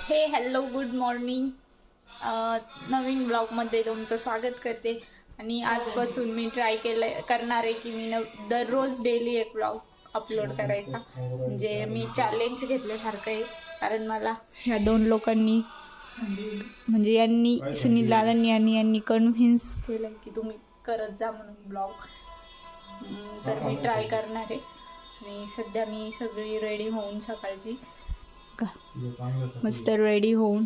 हे hello good morning. नवीन ब्लॉगमध्ये तुमचं स्वागत करते. आणि आजपासून मी ट्राय करणार आहे की मी दररोज डेली एक ब्लॉग अपलोड करायचा. म्हणजे मी चॅलेंज घेतल्यासारखं आहे. कारण मला ह्या दोन लोकांनी म्हणजे यांनी सुनील दादांनी आणि यांनी कन्व्हिन्स केलं की तुम्ही करत जा म्हणून ब्लॉग. तर मी ट्राय करणार आहे. आणि सध्या मी सगळी रेडी होऊन सकाळची मस्त रेडी होऊन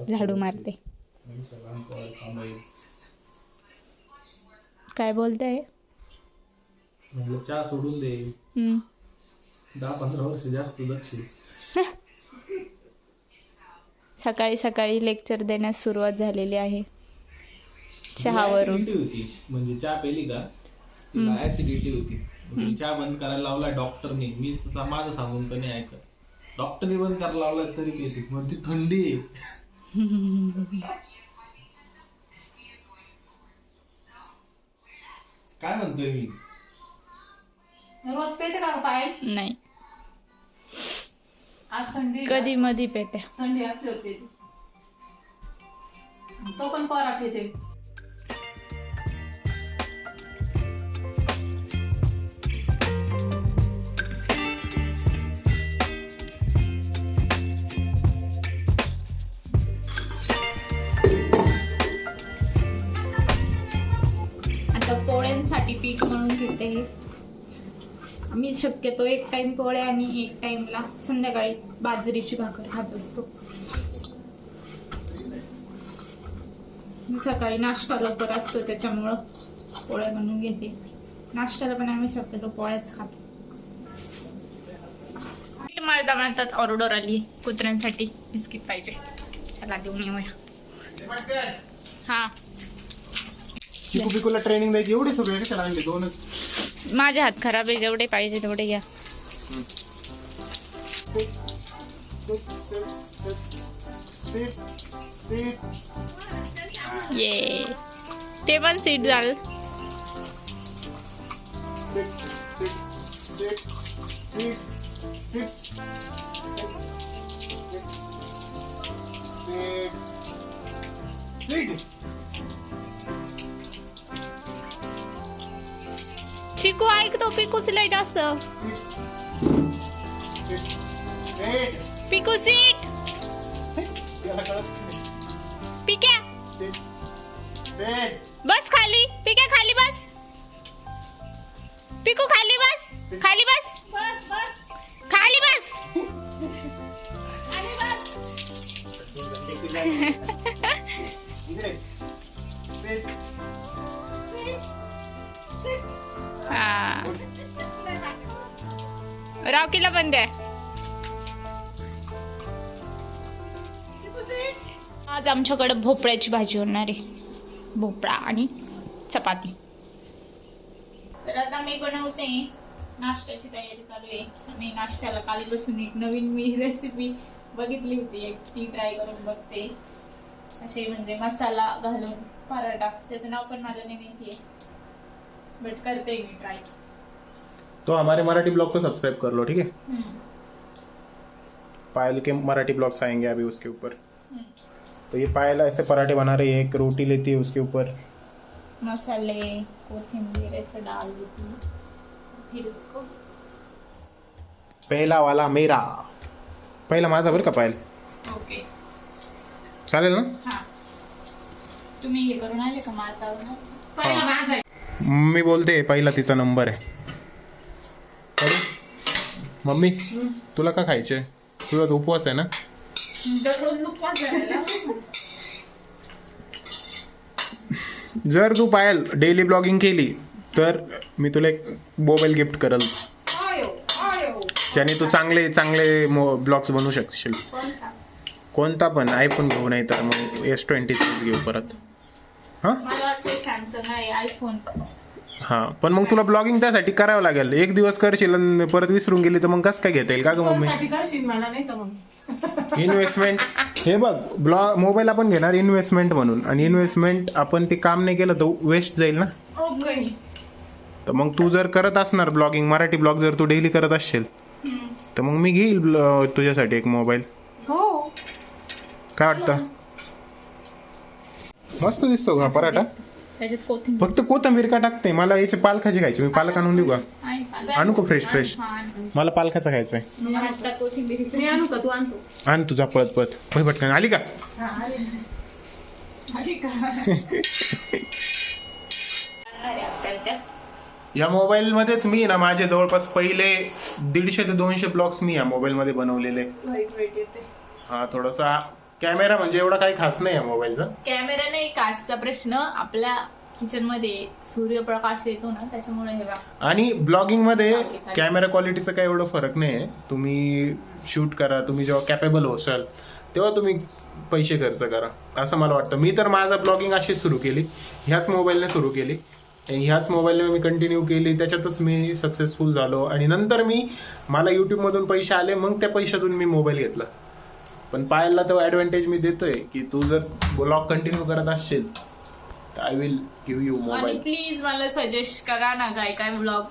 झाडू मारते. काय बोलताय? चहा सोडून दे. 10-15 वर्ष जास्त दक्ष. सकाळी सकाळी लेक्चर देण्यास सुरुवात झालेली आहे चहावरून. होती म्हणजे चहा पेली का तुला ऍसिडिटी होती. चहा बंद करायला लावला डॉक्टरने. मी माझं सांगून तर नाही ऐकत. डॉक्टरने बंद करायला लावला तरी पेती. मग ती थंडी आहे. काय म्हणतोय मी? रोज पेते का पाय? नाही, आज थंडी कधी मधी पेते. थंडी असल्यावर पेते. तो पण कोरा पेते. आता पोळ्यांसाठी पीठ म्हणून घेते. मी शक्यतो एक टाइम पोळ्या आणि एक टाइमला संध्याकाळी बाजरीची भाकर खात असतो. मी सकाळी नाश्ता लवकर असतो त्याच्यामुळं पोळ्या बनवून घेते. नाश्त्याला पण आम्ही शक्यतो पोळ्याच खातो. मळता मळताच ऑर्डर आली कुत्र्यांसाठी बिस्किट पाहिजे. त्याला देऊन येऊया. हा, पिकूला ट्रेनिंग द्यायची. एवढे सगळे कशाला आणले? दोनच. माझे हात खराब आहे. जेवढे पाहिजे तेवढे घ्या. ये ते पण सीट झालं. चिकू ऐकतो. पिकूच लय जास्त. पिकू सीट. पिक्या बस खाली. पिक्या खाली बस. पिकू खाली बस. खाली बस. बस बस खाली बस. आणि बस. हा, रॉकीला पण द्या. आज आमच्याकडे भोपळ्याची भाजी होणार आहे. भोपळा आणि चपाती. तर आता मी बनवते. नाश्त्याची तयारी चालू आहे. आणि नाश्त्याला कालपासून एक नवीन मी रेसिपी बघितली होती. एक ती ट्राय करून बघते. असे म्हणजे मसाला घालून पराठा. त्याचं नाव पण मला नाही माहिती आहे, बट करते मी ट्राय. तो हमारे मराठी ब्लॉग को सब्सक्राइब कर लो, ठीक है? पायल के मराठी ब्लॉग्स आएंगे अभी उसके ऊपर. तो ये पायल ऐसे पराठे बना रही है. एक रोटी लेती है, उसके ऊपर मसाले कोथिंबीर ऐसे डाल देती हूँ. फिर उसको पहला वाला मेरा. पहिला माझा बरं का पायल. ओके चालेल ना? हा, तुम्ही हे करून आले का माझा? पहिला माझा आहे. मम्मी बोलते पहिला तिचा नंबर आहे. अरे मम्मी तुला का खायचे? तुझा तो उपवास आहे ना? दररोज उपवास करायला. जर तू पायल डेली ब्लॉगिंग केली तर मी तुला एक मोबाईल गिफ्ट करल, ज्याने तू चांगले चांगले ब्लॉग्स बनवू शकशील. कोणता पण. आयफोन घेऊ, नाही तर मग S23 घेऊ परत. हां मला वाटतं सॅमसंग आहे, आयफोन. हां, पण मग तुला ब्लॉगिंग त्यासाठी करावं लागेल. एक दिवस करशील आणि परत विसरून गेली तर मग कसं काय घेता येईल का ग मम्मी? साठी करशील मला, नाही तर मग इन्व्हेस्टमेंट. हे बघ, मोबाईल आपण घेणार इन्व्हेस्टमेंट म्हणून. आणि इन्व्हेस्टमेंट आपण ते काम नाही केलं तर वेस्ट जाईल ना. ओके. तर मग तू जर करत असणार ब्लॉगिंग, मराठी ब्लॉग जर तू डेली करत असशील तर मग मी घेईल तुझ्यासाठी एक मोबाईल. हो काय वाटतं? मस्त दिसतो का पराठा? त्याच्यात कोथिंबीर फक्त कोथिंबीर का टाकते? मला याचे पालकाचे खायचे, मी पालक आणून देऊ का? आहे का? आणू का फ्रेश फ्रेश? मला पालकाचा खायचा आहे. मला वाटतं कोथिंबीरीचं. मी आणू का तू आणतो आण तुझा पळत पळत. होय पटकन आली का? आली का? या मोबाईल मध्येच मी ना माझे जवळपास पहिले 150 ते 200 ब्लॉग्स मी या मोबाईल मध्ये बनवलेले. वाईट येते. हा थोडासा कॅमेरा म्हणजे एवढा काही खास नाही या मोबाईलचा. कॅमेरा नाही काचचा प्रश्न, आपल्या किचन मध्ये सूर्यप्रकाश येतो ना त्याच्यामुळे हे बघा. आणि ब्लॉगिंग मध्ये कॅमेरा क्वालिटीचा काही एवढा फरक नाही आहे. तुम्ही शूट करा, तुम्ही जेव्हा कॅपेबल होसाल तेव्हा तुम्ही पैसे खर्च करा असं मला वाटतं. मी तर माझा ब्लॉगिंग अशीच सुरू केली, ह्याच मोबाईलने सुरू केली, ह्याच मोबाईलने मी कंटिन्यू केली, त्याच्यातच मी सक्सेसफुल झालो. आणि नंतर मला यूट्यूबमधून पैसे आले, मग त्या पैशातून मी मोबाईल घेतला. पण पायलला तो ॲडव्हान्टेज मी देतोय की तू जर ब्लॉग कंटिन्यू करत असशील तर आय विल गिव्ह यू आणि मोबाईल. प्लीज मला सजेस्ट करा ना काय काय ब्लॉग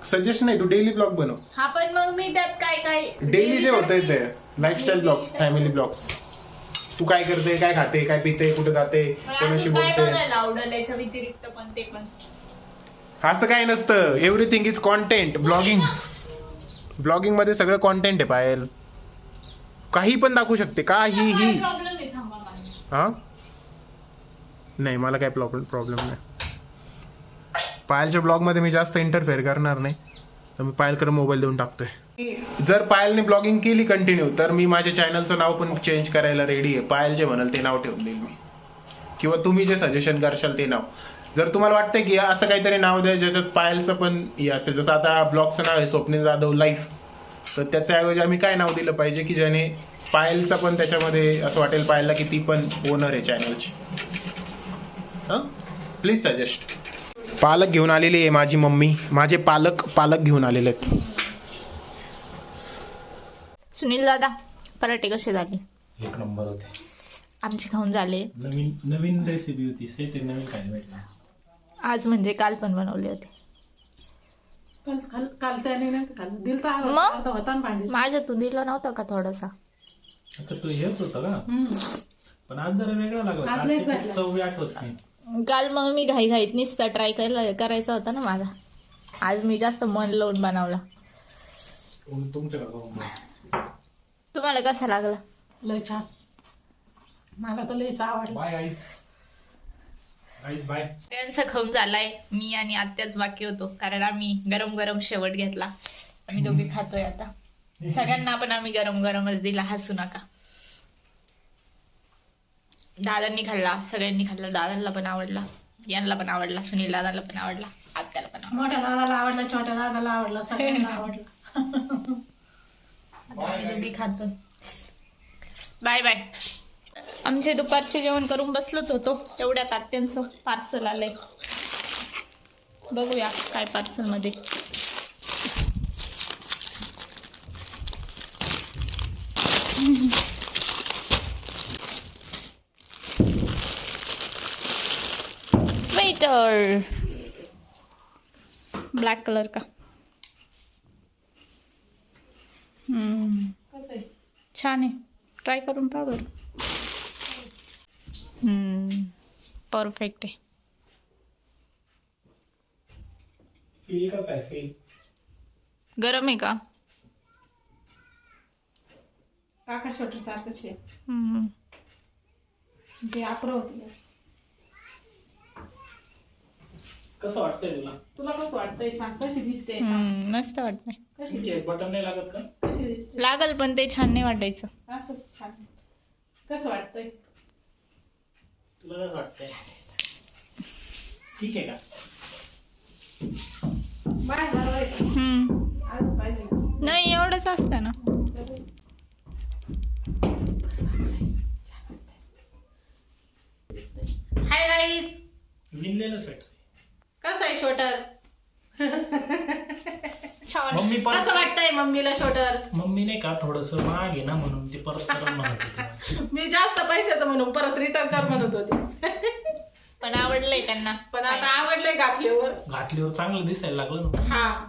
सजेस्ट नाही, तू डेली ब्लॉग बनव. हा पण मग मी त्यात काय काय डेली जे होतंय ते लाईफस्टाईल ब्लॉग्स, फॅमिली ब्लॉग्स. तू काय करते, काय खाते, काय पिते, कुठे जाते, कोणाशी काय बोलते. बघायला आवडेल याच्या व्यतिरिक्त पण ते पण असं काय नसतं. Everything is content. ब्लॉगिंग मध्ये सगळं कॉन्टेंट आहे पायल. काही पण दाखवू शकते, काहीही. प्रॉब्लेम नाही सांगा मला. हा नाही, मला काय प्रॉब्लेम नाही. पायलच्या ब्लॉग मध्ये मी जास्त इंटरफेअर करणार नाही, तर मी पायलकडे मोबाईल देऊन टाकतोय. जर पायलने ब्लॉगिंग केली कंटिन्यू तर मी माझ्या चॅनलचं नाव पण चेंज करायला रेडी आहे. पायल जे म्हणाल ते नाव ठेवून देईल मी, किंवा तुम्ही जे सजेशन करशाल ते नाव. जर तुम्हाला वाटतं की असं काहीतरी नाव द्या ज्याच्यात पायलचं पण हे असेल, जसं आता ब्लॉगचं नाव आहे स्वप्नील जाधव लाईफ, तर त्याच्याऐवजी आम्ही काय नाव दिलं पाहिजे की ज्याने पायलचा पण त्याच्यामध्ये असं वाटेल पायलला की ती पण ओनर आहे चॅनलची. हां प्लीज सजेस्ट. पालक घेऊन आलेली आहे माझी मम्मी. माझे पालक घेऊन आलेले आहेत. सुनील दादा पराठे कसे झाले? एक नंबर होते. आमचे खाऊन झाले. नवीन रेसिपी होती, ते नवीन खायला भेटलं आज म्हणजे काल पण बनवले होते. काल त्याने नाही खाल्लं, दिल तर मग? होता ना भांडी. माझ्या तू दिलं नव्हतं का थोडासा? आता तो हेच होता का? पण आज जरा वेगळा लागला. आज लयच वाटलं. चव आठवत नाही. काल मग मी घाईघाईत निसता ट्राय करायचा होता ना माझा. आज मी जास्त मन लावून बनवला. तुम्हाला कसा लागला? लय छान, मला तर लयच आवडलं. बाय आईस बाय. त्यांचा खाऊन झालाय, मी आणि आत्याच बाकी होतो, कारण आम्ही गरम गरम शेवट घेतला. आम्ही दोघे खातोय आता. सगळ्यांना पण आम्ही गरम गरमच दिला, हसू नका. दादांनी खाल्ला, सगळ्यांनी खाल्ला. दादांना पण आवडला, यांना पण आवडला, सुनील दादाला पण आवडला, आत्याला पण आवडला. मोठ्या दादाला आवडला, छोट्या दादाला आवडला, सगळ्यांना आवडला. आता आम्ही दोघे खातो. Bye bye. आमचे दुपारचे जेवण करून बसलोच होतो, तेवढ्यात आत्यांचं पार्सल आलंय. बघूया काय पार्सल मध्ये. स्वेटर ब्लॅक कलर का? कसं आहे? छान आहे, ट्राय करून पहा बरं. परफेक्ट आहे. फील कसं आहे? फील गरम आहे का? काका शॉर्टर सारखंच आहे. हम्म. ते आपर होती. कसं वाटतंय तुला? तुला कसं वाटतंय सांग, कशी दिसते? मस्त वाटतंय. कशी ठीक आहे, बटन नाही लागत का? कशी दिसते? लागल पण ते छान नाही वाटायचं. असं छान. कसं वाटतंय? तुला कसं वाटतंय? ठीक आहे का? बाय बरोबर. अजून पाहिजे ना? नाही एवढंच असतं ना. हाय गाईज, विणलेलं स्वेटर. कसं आहे शॉर्टर? छान. मम्मी पण कसं वाटतंय मम्मीला शॉर्टर? मम्मी नाही का थोडस महाग आहे ना म्हणून ते परत परत म्हणत होती. मी जास्त पैशाचं म्हणून परत रिटर्न कर म्हणत होते. पण आवडलंय त्यांना. पण आता आवडलंय घातल्यावर. घातल्यावर चांगलं दिसायला लागलं ना. हा.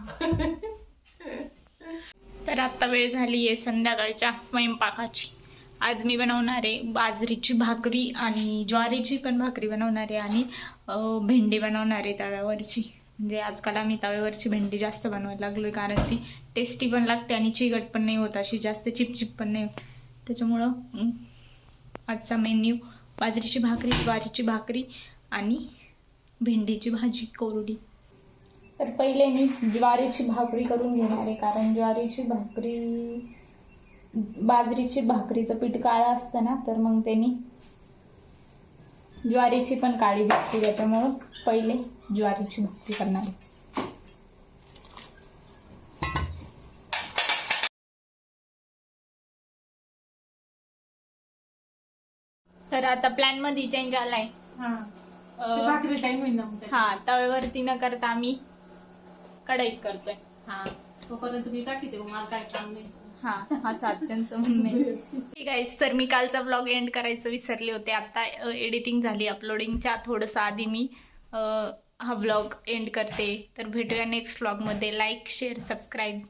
तर आता वेळ झाली आहे संध्याकाळच्या स्वयंपाकाची. आज मी बनवणार आहे बाजरीची भाकरी आणि ज्वारीची पण भाकरी बनवणार आहे आणि भेंडी बनवणार आहे तव्यावरची. म्हणजे आजकाल आम्ही तव्यावरची भेंडी जास्त बनवायला लागलोय, कारण ती टेस्टी पण लागते आणि चिकट पण नाही होत, अशी जास्त चिपचिप पण नाही होत. त्याच्यामुळं आजचा मेन्यू बाजरीची भाकरी, ज्वारीची भाकरी आणि भेंडीची भाजी कोरडी. तर पहिले मी ज्वारीची भाकरी करून घेणार आहे, कारण ज्वारीची भाकरी बाजरीची भाकरीचं पीठ काळं असतं ना, तर मग त्यांनी ज्वारीची पण काळी दिसते. त्याच्यामुळं पहिले ज्वारीची भाकरी करणार आहे. तर आता प्लॅन मध्ये चेंज आलाय. भाकरी टाइम होईल ना मग. हा, तव्यावरती न करता आम्ही कढईत करतोय. हा तोपर्यंत मी टाकी देऊ, मला काय काम नाही. हा असं त्यांचं म्हणणं आहे. ठीक आहे, तर मी कालचा ब्लॉग एंड करायचं विसरले होते. आता एडिटिंग झाली अपलोडिंगच्या थोडंसं आधी मी हा ब्लॉग एंड करते. तर भेटूया नेक्स्ट ब्लॉगमध्ये. Like, share, subscribe.